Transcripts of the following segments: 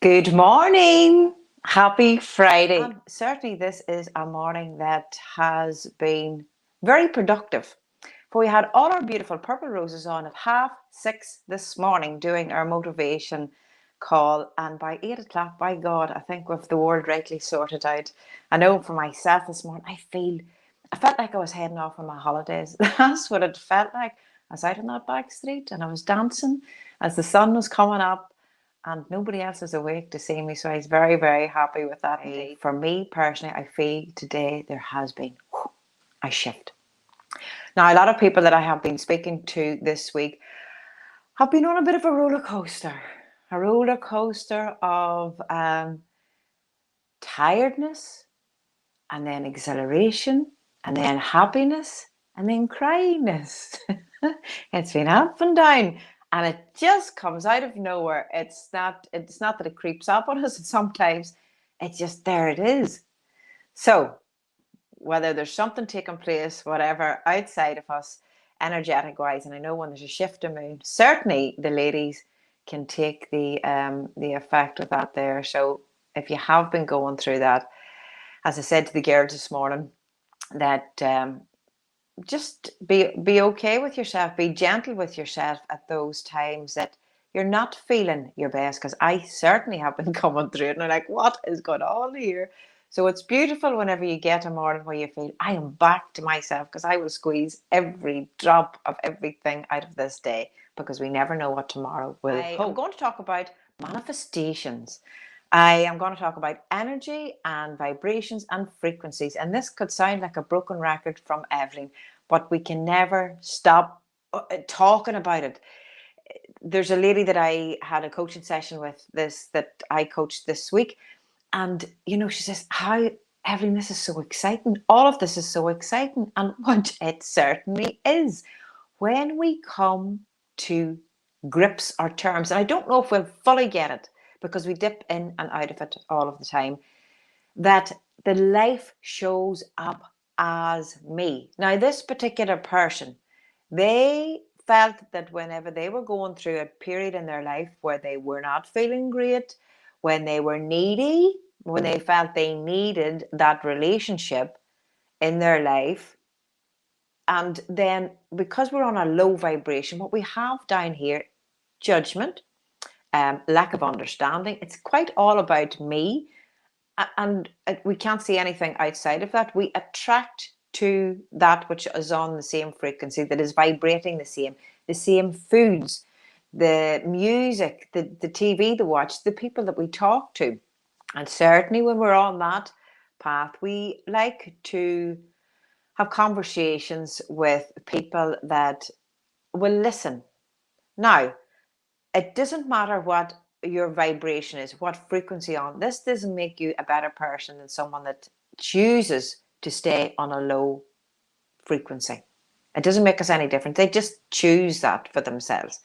Good morning. Happy Friday. Certainly, this is a morning that has been very productive. For we had all our beautiful purple roses on at 6:30 this morning doing our motivation call. And by 8 o'clock, by God, I think with the world rightly sorted out. I know for myself this morning, I felt like I was heading off on my holidays. That's what it felt like. I was out on that back street and I was dancing as the sun was coming up and nobody else is awake to see me. So I was very, very happy with that. For me personally, I feel today there has been a shift. Now, a lot of people that I have been speaking to this week have been on a bit of a roller coaster of tiredness, and then exhilaration, and then happiness, and then cryingness. It's been up and down, and it just comes out of nowhere. It's not that it creeps up on us. Sometimes it's just there. It is. So whether there's something taking place, whatever outside of us, energetic wise, and I know when there's a shift of moon, certainly the ladies can take the effect of that there. So if you have been going through that, as I said to the girls this morning, that just be okay with yourself, be gentle with yourself at those times that you're not feeling your best, because I certainly have been coming through it and I'm like, what is going on here? So it's beautiful whenever you get a morning where you feel I am back to myself, because I will squeeze every drop of everything out of this day, because we never know what tomorrow will hold. I'm going to talk about manifestations. I am going to talk about energy and vibrations and frequencies. And this could sound like a broken record from Evelyn, but we can never stop talking about it. There's a lady that I had a coaching session with that I coached this week. And, she says, how, Evelyn, this is so exciting. All of this is so exciting. And what it certainly is. When we come to grips or terms, and I don't know if we'll fully get it, because we dip in and out of it all of the time, that the life shows up as me. Now, this particular person, they felt that whenever they were going through a period in their life where they were not feeling great, when they were needy, when they felt they needed that relationship in their life, and then because we're on a low vibration, what we have down here, judgment, lack of understanding. It's quite all about me, and we can't see anything outside of that. We attract to that which is on the same frequency, that is vibrating the same foods, the music, the TV, the watch, the people that we talk to. And certainly when we're on that path, we like to have conversations with people that will listen. Now, it doesn't matter what your vibration is, what frequency on. This doesn't make you a better person than someone that chooses to stay on a low frequency. It doesn't make us any different. They just choose that for themselves.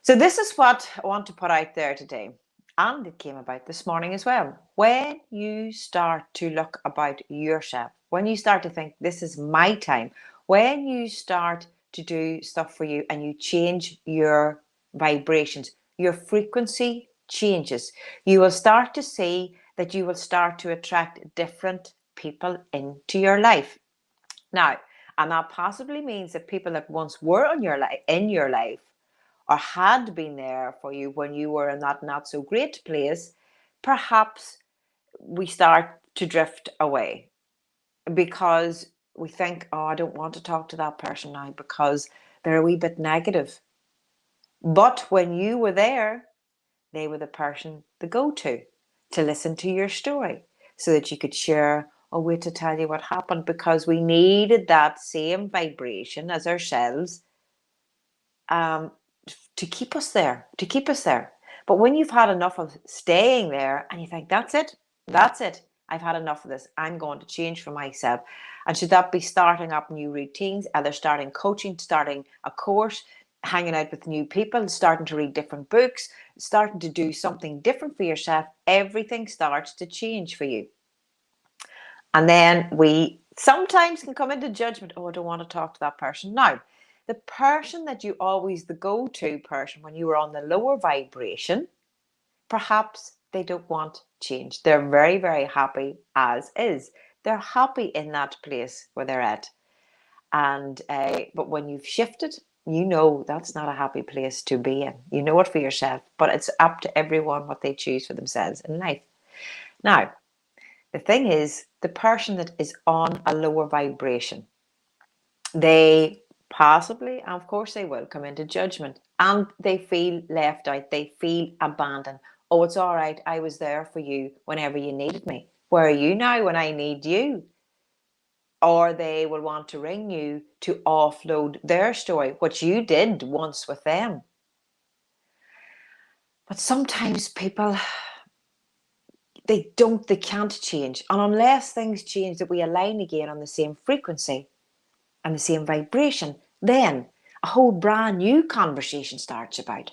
So this is what I want to put out there today. And it came about this morning as well. When you start to look about yourself, when you start to think this is my time, when you start to do stuff for you and you change your vibrations, your frequency changes. You will start to see that you will start to attract different people into your life. Now, and that possibly means that people that once were in your life or had been there for you when you were in that not so great place, perhaps we start to drift away because we think, oh, I don't want to talk to that person now because they're a wee bit negative. But when you were there, they were the person to go to listen to your story so that you could share a way to tell you what happened, because we needed that same vibration as ourselves to keep us there, But when you've had enough of staying there and you think, that's it, I've had enough of this, I'm going to change for myself. And should that be starting up new routines, either starting coaching, starting a course, hanging out with new people, starting to read different books, starting to do something different for yourself, everything starts to change for you. And then we sometimes can come into judgment, oh, I don't want to talk to that person. Now, the person that you always, the go-to person when you were on the lower vibration, perhaps they don't want change. They're very, very happy as is. They're happy in that place where they're at. And but when you've shifted, you know that's not a happy place to be in. You know it for yourself, but it's up to everyone what they choose for themselves in life. Now, the thing is, the person that is on a lower vibration, they possibly, and of course they will, come into judgment, and they feel left out. They feel abandoned. Oh, it's all right. I was there for you whenever you needed me. Where are you now when I need you? Or they will want to ring you to offload their story, what you did once with them. But sometimes people, they can't change. And unless things change, that we align again on the same frequency and the same vibration, then a whole brand new conversation starts about.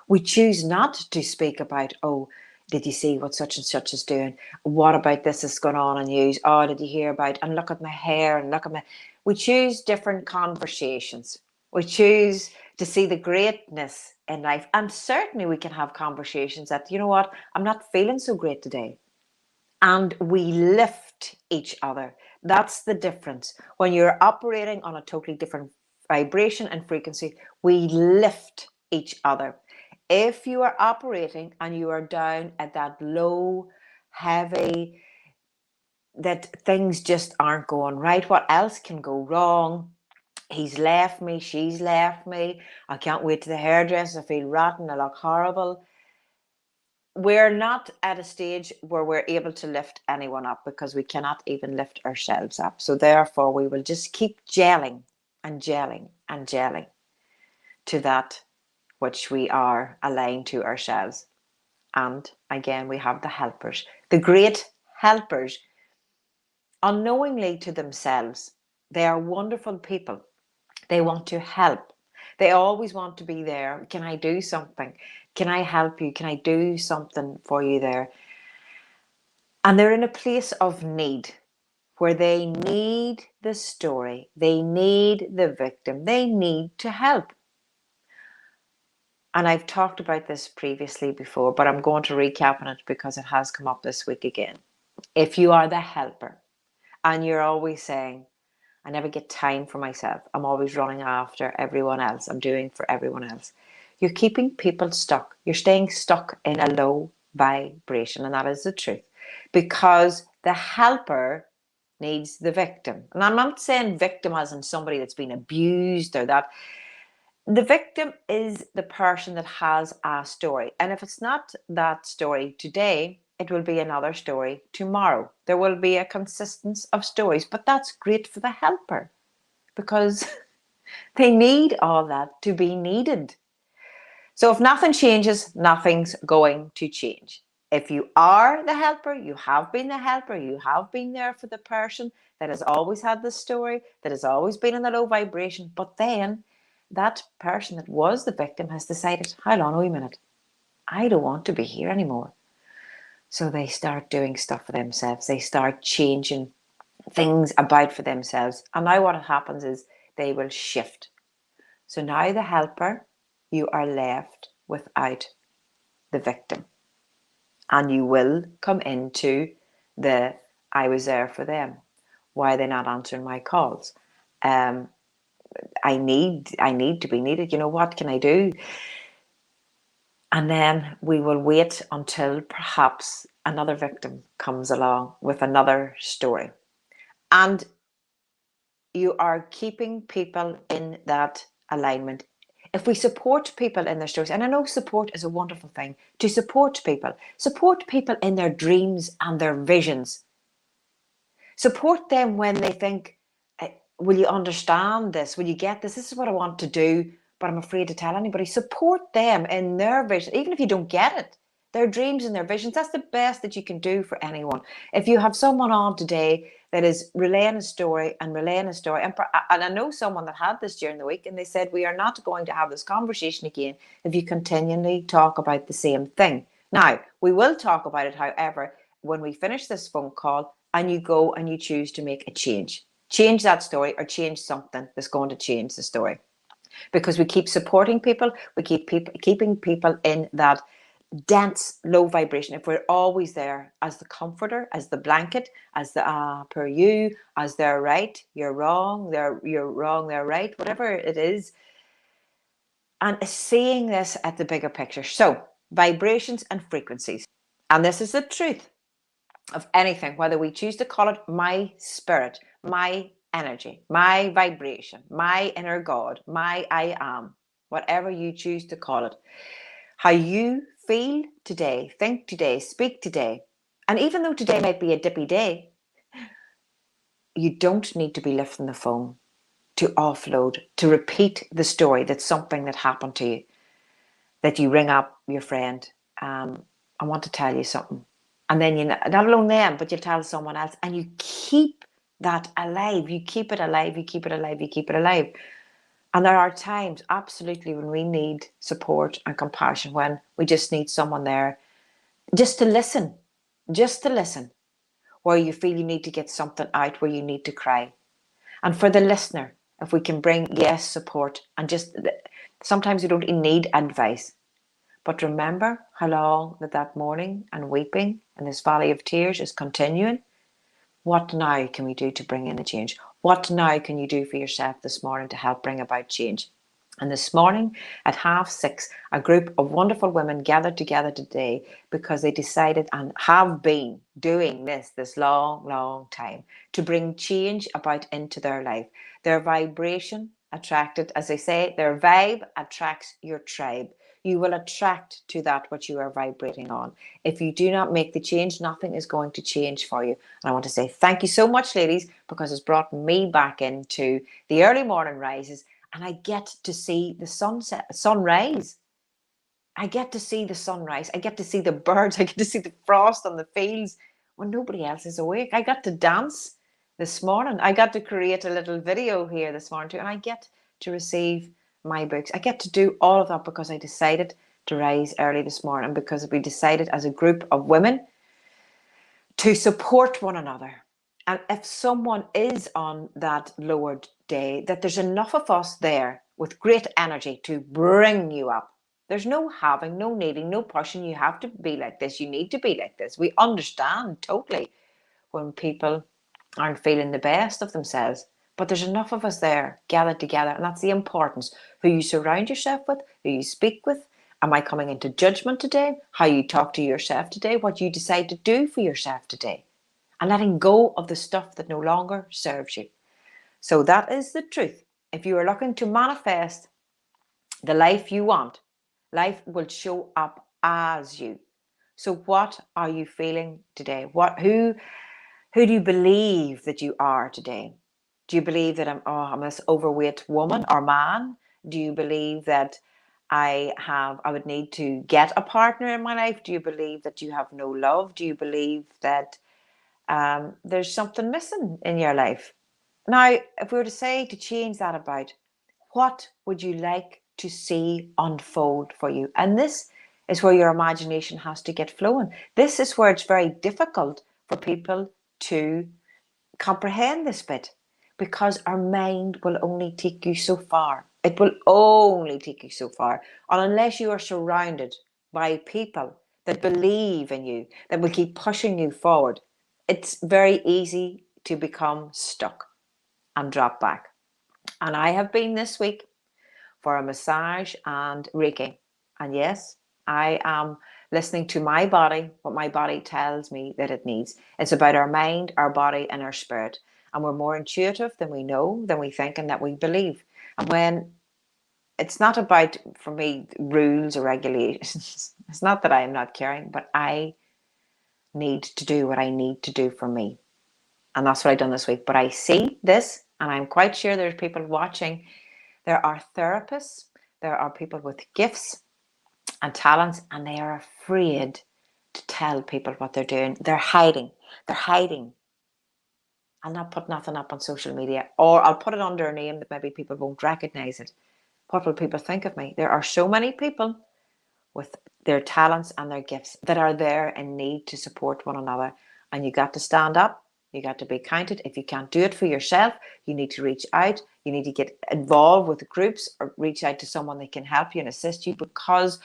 We choose not to speak about, oh, did you see what such and such is doing? What about this is going on in news? Oh, did you hear about? And look at my hair and look at my. We choose different conversations. We choose to see the greatness in life. And certainly we can have conversations that, you know what, I'm not feeling so great today. And we lift each other. That's the difference. When you're operating on a totally different vibration and frequency, we lift each other. If you are operating and you are down at that low, heavy, that things just aren't going right, what else can go wrong? He's left me, she's left me, I can't wait to the hairdresser, I feel rotten, I look horrible. We're not at a stage where we're able to lift anyone up because we cannot even lift ourselves up. So therefore, we will just keep gelling and gelling and gelling to that which we are aligned to ourselves. And again, we have the helpers, the great helpers, unknowingly to themselves. They are wonderful people. They want to help. They always want to be there. Can I do something? Can I help you? Can I do something for you there? And they're in a place of need where they need the story. They need the victim. They need to help. And I've talked about this previously before, but I'm going to recap on it because it has come up this week again. If you are the helper and you're always saying, I never get time for myself, I'm always running after everyone else, I'm doing for everyone else, you're keeping people stuck. You're staying stuck in a low vibration, and that is the truth. Because the helper needs the victim. And I'm not saying victim as in somebody that's been abused or that. The victim is the person that has a story. And if it's not that story today, it will be another story tomorrow. There will be a consistency of stories, but that's great for the helper because they need all that to be needed. So if nothing changes, nothing's going to change. If you are the helper, you have been the helper, you have been there for the person that has always had the story, that has always been in the low vibration, but then that person that was the victim has decided, hold on a minute, I don't want to be here anymore. So they start doing stuff for themselves. They start changing things about for themselves. And now what happens is they will shift. So now the helper, you are left without the victim. And you will come into the, I was there for them. Why are they not answering my calls? I need to be needed. You know, what can I do? And then we will wait until perhaps another victim comes along with another story. And you are keeping people in that alignment. If we support people in their stories, and I know support is a wonderful thing, to support people in their dreams and their visions. Support them when they think, will you understand this? Will you get this? This is what I want to do, but I'm afraid to tell anybody. Support them in their vision, even if you don't get it. Their dreams and their visions, that's the best that you can do for anyone. If you have someone on today that is relaying a story, and I know someone that had this during the week, and they said, we are not going to have this conversation again if you continually talk about the same thing. Now, we will talk about it, however, when we finish this phone call and you go and you choose to make a change. Change that story or change something that's going to change the story. Because we keep supporting people, we keep keeping people in that dense, low vibration, if we're always there as the comforter, as the blanket, as the per you, as they're right, you're wrong, you're wrong, they're right, whatever it is, and seeing this at the bigger picture. So vibrations and frequencies, and this is the truth of anything, whether we choose to call it my spirit, my energy, my vibration, my inner God, my I am, whatever you choose to call it. How you feel today, think today, speak today. And even though today might be a dippy day, you don't need to be lifting the phone to offload, to repeat the story that's something that happened to you, that you ring up your friend, I want to tell you something. And then you not alone them, but you tell someone else, and you keep that alive. You keep it alive, you keep it alive, you keep it alive. And there are times, absolutely, when we need support and compassion, when we just need someone there just to listen, where you feel you need to get something out, where you need to cry. And for the listener, if we can bring, yes, support, and just sometimes you don't need advice, but remember how long that mourning and weeping in this valley of tears is continuing. What now can we do to bring in a change? What now can you do for yourself this morning to help bring about change? And this morning at 6:30, a group of wonderful women gathered together today because they decided and have been doing this long, long time to bring change about into their life. Their vibration attracted, as they say, their vibe attracts your tribe. You will attract to that what you are vibrating on. If you do not make the change, nothing is going to change for you. And I want to say thank you so much, ladies, because it's brought me back into the early morning rises, and I get to see the sunrise. I get to see the sunrise. I get to see the birds. I get to see the frost on the fields when nobody else is awake. I got to dance this morning. I got to create a little video here this morning too, and I get to receive my books. I get to do all of that because I decided to rise early this morning, because we decided as a group of women to support one another. And if someone is on that lowered day, that there's enough of us there with great energy to bring you up. There's no having, no needing, no pushing. You have to be like this. You need to be like this. We understand totally when people aren't feeling the best of themselves. But there's enough of us there gathered together. And that's the importance. Who you surround yourself with, who you speak with. Am I coming into judgment today? How you talk to yourself today? What you decide to do for yourself today? And letting go of the stuff that no longer serves you. So that is the truth. If you are looking to manifest the life you want, life will show up as you. So what are you feeling today? Who do you believe that you are today? Do you believe that I'm this overweight woman or man? Do you believe that I would need to get a partner in my life? Do you believe that you have no love? Do you believe that there's something missing in your life? Now, if we were to say to change that about, what would you like to see unfold for you? And this is where your imagination has to get flowing. This is where it's very difficult for people to comprehend this bit, because our mind will only take you so far. It will only take you so far. And unless you are surrounded by people that believe in you, that will keep pushing you forward, it's very easy to become stuck and drop back. And I have been this week for a massage and Reiki. And yes, I am listening to my body, what my body tells me that it needs. It's about our mind, our body, and our spirit. And we're more intuitive than we know, than we think, and that we believe. And when it's not about, for me, rules or regulations, it's not that I am not caring, but I need to do what I need to do for me. And that's what I've done this week. But I see this, and I'm quite sure there's people watching. There are therapists, there are people with gifts and talents, and they are afraid to tell people what they're doing. They're hiding. They're hiding. I'll not put nothing up on social media, or I'll put it under a name that maybe people won't recognize it. What will people think of me? There are so many people with their talents and their gifts that are there in need to support one another. And you got to stand up. You got to be counted. If you can't do it for yourself, you need to reach out. You need to get involved with groups or reach out to someone that can help you and assist you, because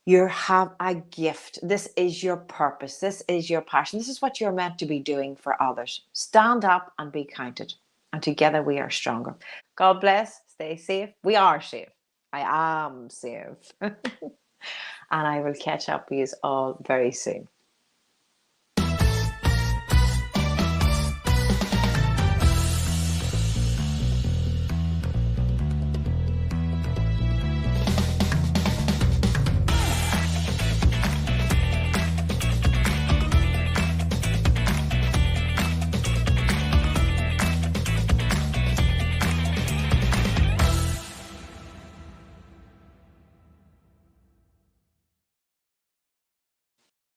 You have a gift. This is your purpose. This is your passion. This is what you're meant to be doing for others. Stand up and be counted. And together we are stronger. God bless. Stay safe. We are safe. I am safe. And I will catch up with you all very soon.